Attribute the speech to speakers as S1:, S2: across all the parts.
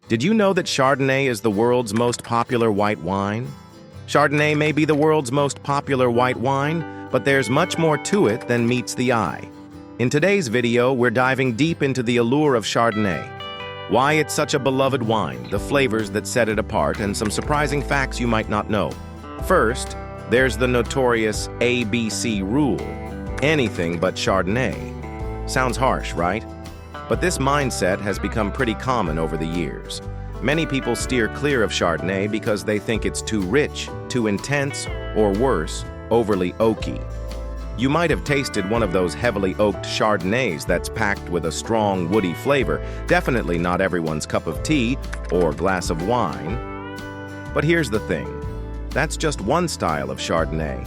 S1: Did you know that Chardonnay is the world's most popular white wine? Chardonnay may be the world's most popular white wine, but there's much more to it than meets the eye. In today's video, we're diving deep into the allure of Chardonnay, why it's such a beloved wine, the flavors that set it apart, and some surprising facts you might not know. First, there's the notorious ABC rule: anything but Chardonnay. Sounds harsh, right? But this mindset has become pretty common over the years. Many people steer clear of Chardonnay because they think it's too rich, too intense, or worse, overly oaky. You might have tasted one of those heavily oaked Chardonnays that's packed with a strong, woody flavor. Definitely not everyone's cup of tea or glass of wine. But here's the thing. That's just one style of Chardonnay.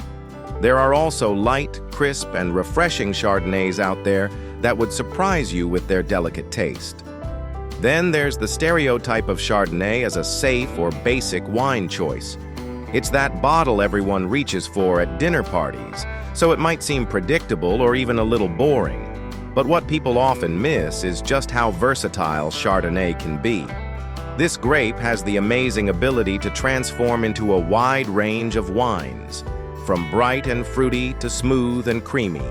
S1: There are also light, crisp, and refreshing Chardonnays out there that would surprise you with their delicate taste. Then there's the stereotype of Chardonnay as a safe or basic wine choice. It's that bottle everyone reaches for at dinner parties, so it might seem predictable or even a little boring. But what people often miss is just how versatile Chardonnay can be. This grape has the amazing ability to transform into a wide range of wines, from bright and fruity to smooth and creamy.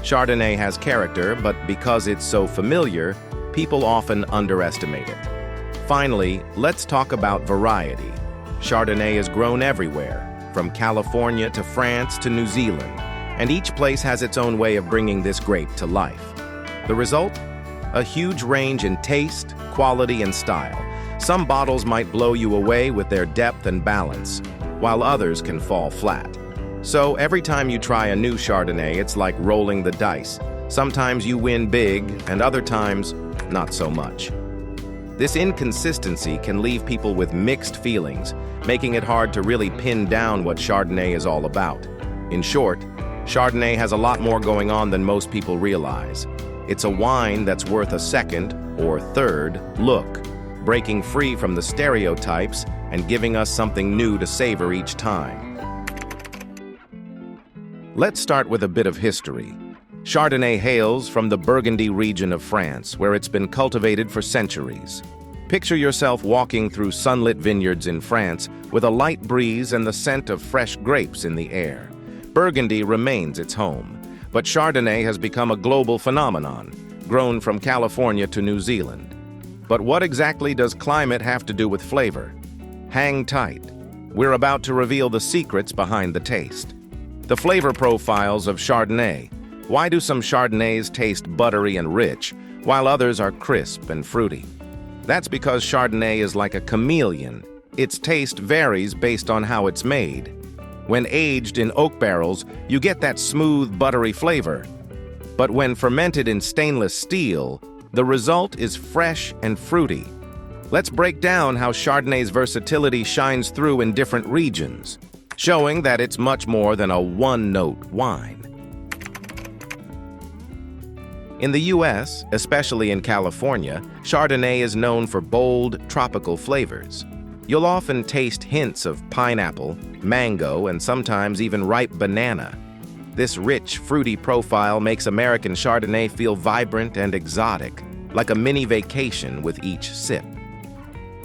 S1: Chardonnay has character, but because it's so familiar, people often underestimate it. Finally, let's talk about variety. Chardonnay is grown everywhere, from California to France to New Zealand, and each place has its own way of bringing this grape to life. The result? A huge range in taste, quality, and style. Some bottles might blow you away with their depth and balance, while others can fall flat. So every time you try a new Chardonnay, it's like rolling the dice. Sometimes you win big, and other times, not so much. This inconsistency can leave people with mixed feelings, making it hard to really pin down what Chardonnay is all about. In short, Chardonnay has a lot more going on than most people realize. It's a wine that's worth a second or third look, breaking free from the stereotypes and giving us something new to savor each time. Let's start with a bit of history. Chardonnay hails from the Burgundy region of France, where it's been cultivated for centuries. Picture yourself walking through sunlit vineyards in France with a light breeze and the scent of fresh grapes in the air. Burgundy remains its home, but Chardonnay has become a global phenomenon, grown from California to New Zealand. But what exactly does climate have to do with flavor? Hang tight. We're about to reveal the secrets behind the taste. The flavor profiles of Chardonnay. Why do some Chardonnays taste buttery and rich, while others are crisp and fruity? That's because Chardonnay is like a chameleon. Its taste varies based on how it's made. When aged in oak barrels, you get that smooth, buttery flavor. But when fermented in stainless steel, the result is fresh and fruity. Let's break down how Chardonnay's versatility shines through in different regions, showing that it's much more than a one-note wine. In the US, especially in California, Chardonnay is known for bold, tropical flavors. You'll often taste hints of pineapple, mango, and sometimes even ripe banana. This rich, fruity profile makes American Chardonnay feel vibrant and exotic, like a mini vacation with each sip.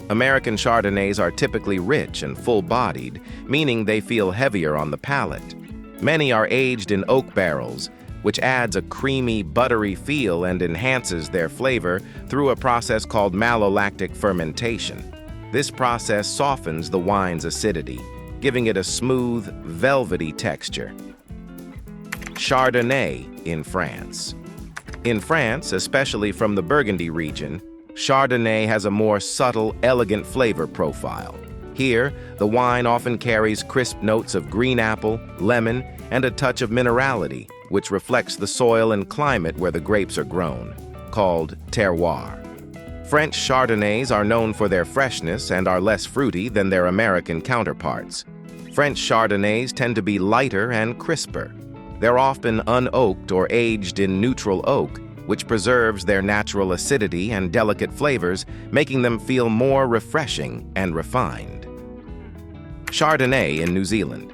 S1: American Chardonnays are typically rich and full-bodied, meaning they feel heavier on the palate. Many are aged in oak barrels, which adds a creamy, buttery feel and enhances their flavor through a process called malolactic fermentation. This process softens the wine's acidity, giving it a smooth, velvety texture. Chardonnay in France. In France, especially from the Burgundy region, Chardonnay has a more subtle, elegant flavor profile. Here, the wine often carries crisp notes of green apple, lemon, and a touch of minerality, which reflects the soil and climate where the grapes are grown, called terroir. French Chardonnays are known for their freshness and are less fruity than their American counterparts. French Chardonnays tend to be lighter and crisper. They're often unoaked or aged in neutral oak, which preserves their natural acidity and delicate flavors, making them feel more refreshing and refined. Chardonnay in New Zealand.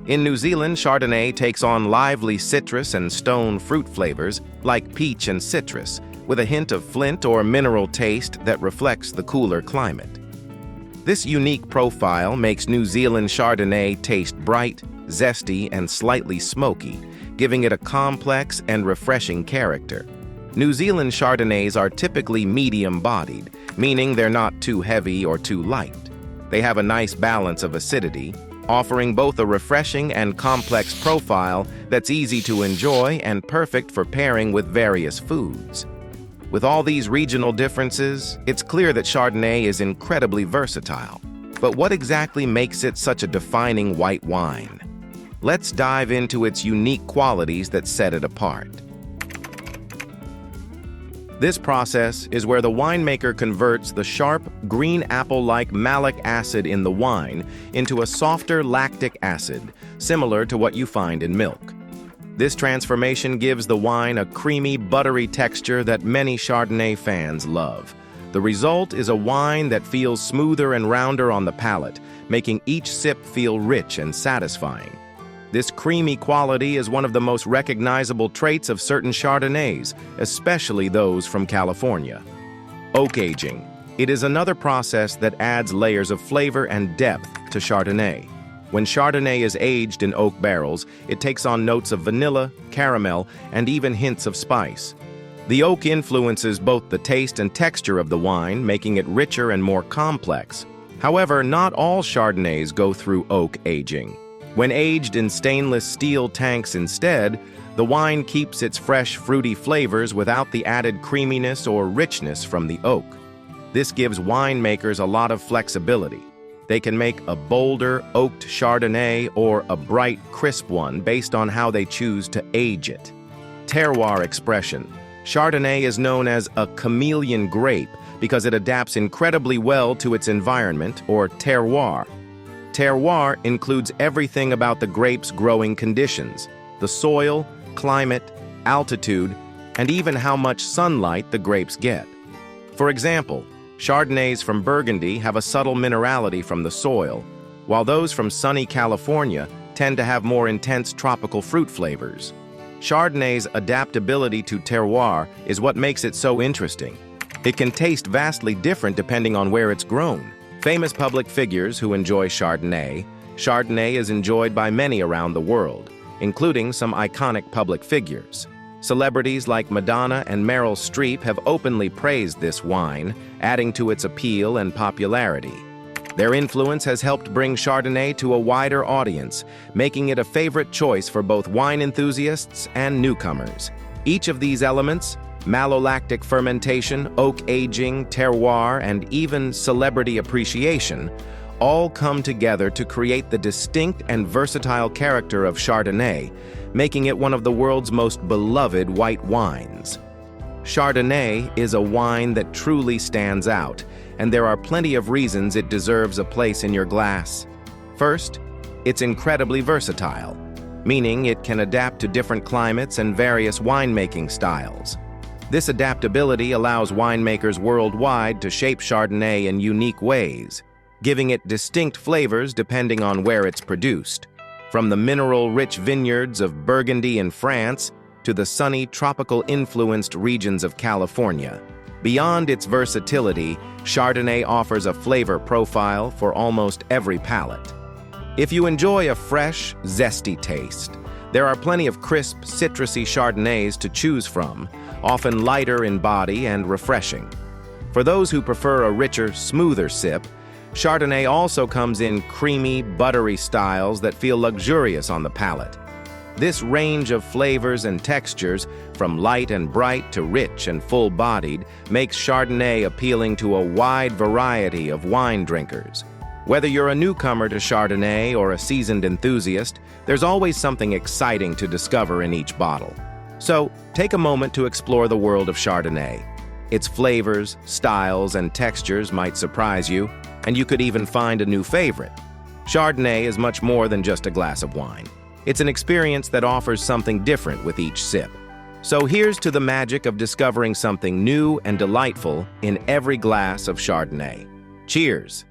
S1: In New Zealand, Chardonnay takes on lively citrus and stone fruit flavors like peach and citrus, with a hint of flint or mineral taste that reflects the cooler climate. This unique profile makes New Zealand Chardonnay taste bright, zesty, and slightly smoky, giving it a complex and refreshing character. New Zealand Chardonnays are typically medium-bodied, meaning they're not too heavy or too light. They have a nice balance of acidity, offering both a refreshing and complex profile that's easy to enjoy and perfect for pairing with various foods. With all these regional differences, it's clear that Chardonnay is incredibly versatile. But what exactly makes it such a defining white wine? Let's dive into its unique qualities that set it apart. This process is where the winemaker converts the sharp, green apple-like malic acid in the wine into a softer lactic acid, similar to what you find in milk. This transformation gives the wine a creamy, buttery texture that many Chardonnay fans love. The result is a wine that feels smoother and rounder on the palate, making each sip feel rich and satisfying. This creamy quality is one of the most recognizable traits of certain Chardonnays, especially those from California. Oak aging. It is another process that adds layers of flavor and depth to Chardonnay. When Chardonnay is aged in oak barrels, it takes on notes of vanilla, caramel, and even hints of spice. The oak influences both the taste and texture of the wine, making it richer and more complex. However, not all Chardonnays go through oak aging. When aged in stainless steel tanks instead, the wine keeps its fresh, fruity flavors without the added creaminess or richness from the oak. This gives winemakers a lot of flexibility. They can make a bolder, oaked Chardonnay or a bright, crisp one based on how they choose to age it. Terroir expression. Chardonnay is known as a chameleon grape because it adapts incredibly well to its environment, or terroir. Terroir includes everything about the grape's growing conditions: the soil, climate, altitude, and even how much sunlight the grapes get. For example, Chardonnays from Burgundy have a subtle minerality from the soil, while those from sunny California tend to have more intense tropical fruit flavors. Chardonnay's adaptability to terroir is what makes it so interesting. It can taste vastly different depending on where it's grown. Famous public figures who enjoy Chardonnay. Chardonnay is enjoyed by many around the world, including some iconic public figures. Celebrities like Madonna and Meryl Streep have openly praised this wine, adding to its appeal and popularity. Their influence has helped bring Chardonnay to a wider audience, making it a favorite choice for both wine enthusiasts and newcomers. Each of these elements, malolactic fermentation, oak aging, terroir, and even celebrity appreciation, all come together to create the distinct and versatile character of Chardonnay, making it one of the world's most beloved white wines. Chardonnay is a wine that truly stands out, and there are plenty of reasons it deserves a place in your glass. First, it's incredibly versatile, meaning it can adapt to different climates and various winemaking styles. This adaptability allows winemakers worldwide to shape Chardonnay in unique ways, giving it distinct flavors depending on where it's produced. From the mineral-rich vineyards of Burgundy in France to the sunny, tropical-influenced regions of California. Beyond its versatility, Chardonnay offers a flavor profile for almost every palate. If you enjoy a fresh, zesty taste, there are plenty of crisp, citrusy Chardonnays to choose from, often lighter in body and refreshing. For those who prefer a richer, smoother sip, Chardonnay also comes in creamy, buttery styles that feel luxurious on the palate. This range of flavors and textures, from light and bright to rich and full-bodied, makes Chardonnay appealing to a wide variety of wine drinkers. Whether you're a newcomer to Chardonnay or a seasoned enthusiast, there's always something exciting to discover in each bottle. So, take a moment to explore the world of Chardonnay. Its flavors, styles, and textures might surprise you, and you could even find a new favorite. Chardonnay is much more than just a glass of wine. It's an experience that offers something different with each sip. So here's to the magic of discovering something new and delightful in every glass of Chardonnay. Cheers!